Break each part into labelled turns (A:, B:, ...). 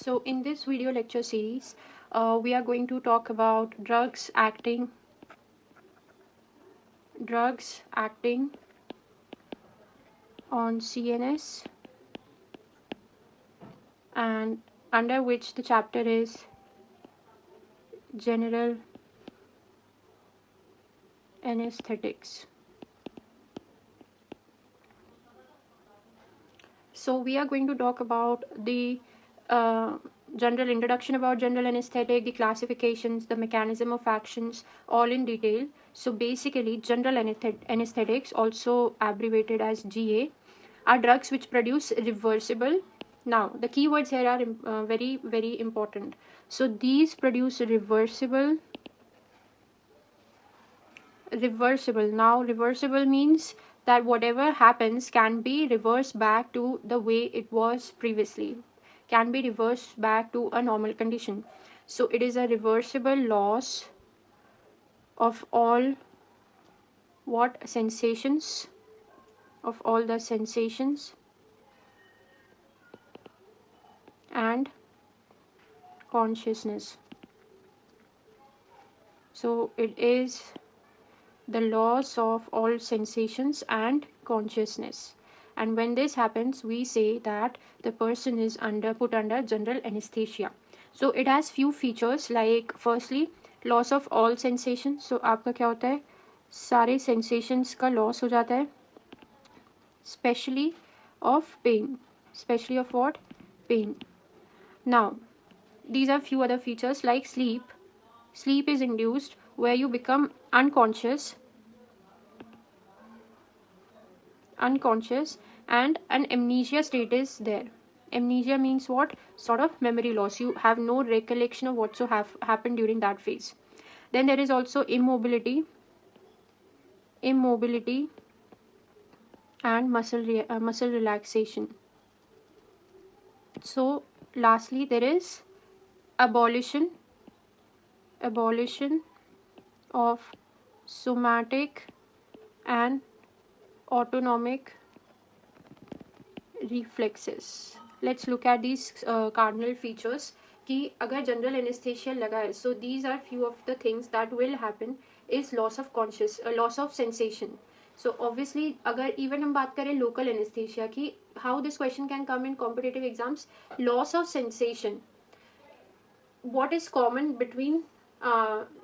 A: So in this video lecture series, we are going to talk about drugs acting on CNS, and under which the chapter is general anesthetics. So we are going to talk about the general introduction about general anesthetic, the classifications, the mechanism of actions, all in detail. So basically, general anesthetics, also abbreviated as GA, are drugs which produce reversible. Now, the keywords here are very, very important. So these produce reversible. Now, reversible means that whatever happens can be reversed back to the way it was previously, can be reversed back to a normal condition. So it is a reversible loss of all sensations, of all the sensations and consciousness. So it is the loss of all sensations and consciousness. And when this happens, we say that the person is put under general anesthesia. So it has few features, like firstly, loss of all sensations. So आपका क्या होता है, सारे sensations का loss हो जाता है, especially of pain. Especially of what? Pain. Now, these are few other features like sleep. Sleep is induced where you become unconscious, and an amnesia state is there. Amnesia means what? Sort of memory loss. You have no recollection of what happened during that phase. Then there is also immobility and muscle relaxation. So lastly, there is abolition of somatic and autonomic reflexes. Let's look at these cardinal features. कि अगर general anesthesia लगा है, so these are few of the things that will happen is loss of sensation. So obviously अगर even हम बात करें local anesthesia की, how this question can come in competitive exams, loss of sensation. What is common between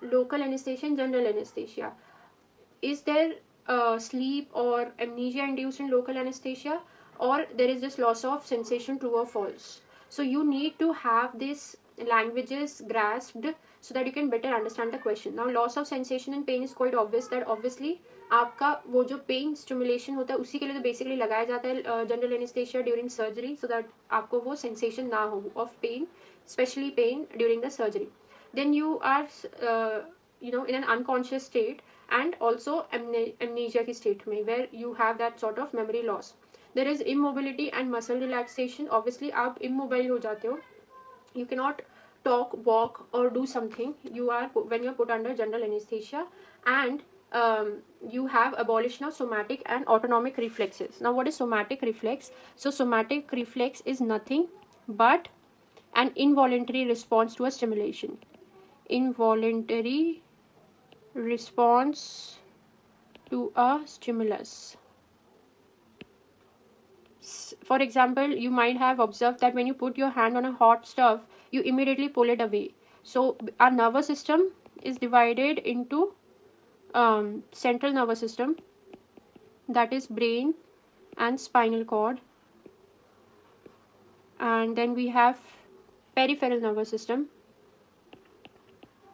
A: local anesthesia and general anesthesia? Is there sleep or amnesia induced in local anesthesia, or there is this loss of sensation, true or false? So you need to have these languages grasped so that you can better understand the question. Now, loss of sensation and pain is quite obvious, that obviously आपका वो जो pen stimulation होता है उसी के लिए तो basically लगाया जाता है general anaesthesia during surgery, so that आपको वो सेंसेशन ना हो of pain, especially pain during the surgery. Then you are in an unconscious state and also amnesia की state में, where you have that sort of memory loss. There is immobility and muscle relaxation. Obviously आप immobile हो जाते हो, you cannot talk, walk or do something. You are when you're put under general anesthesia, and you have abolition of somatic and autonomic reflexes. Now, what is somatic reflex? So somatic reflex is nothing but an involuntary response to a stimulation. Involuntary response to a stimulus. For example, you might have observed that when you put your hand on a hot stove, you immediately pull it away. So our nervous system is divided into central nervous system, that is brain and spinal cord, and then we have peripheral nervous system,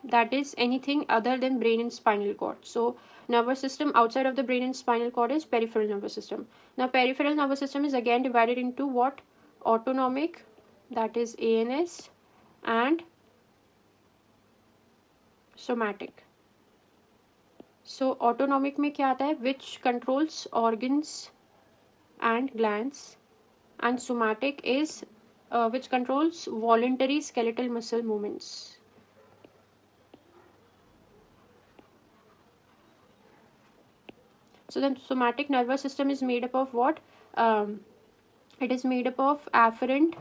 A: that is anything other than brain and spinal cord. So nervous system outside of the brain and spinal cord is peripheral nervous system. Now peripheral nervous system is again divided into what? Autonomic, that is ANS, and somatic. So autonomic में क्या आता है? Which controls organs and glands, and somatic is which controls voluntary skeletal muscle movements. So the somatic nervous system is made up of what? It is made up of afferent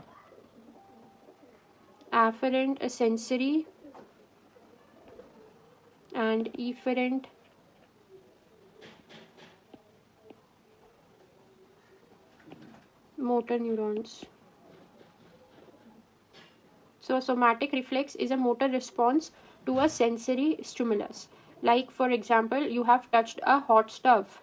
A: afferent sensory and efferent motor neurons. So a somatic reflex is a motor response to a sensory stimulus. Like for example, you have touched a hot stove.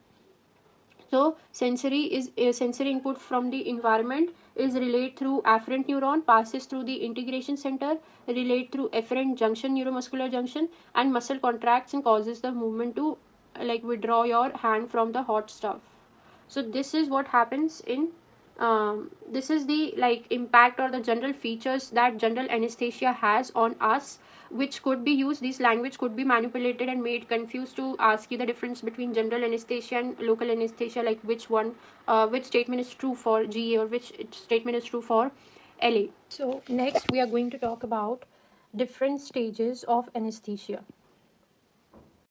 A: So sensory is sensory input from the environment is relayed through afferent neuron, passes through the integration center, relayed through efferent junction, neuromuscular junction, and muscle contracts and causes the movement to like withdraw your hand from the hot stove. So this is what happens in this is the like impact or the general features that general anesthesia has on us, which could be used, this language could be manipulated and made confused to ask you the difference between general anesthesia and local anesthesia, like which one, which statement is true for GA or which statement is true for LA. So next we are going to talk about different stages of anesthesia.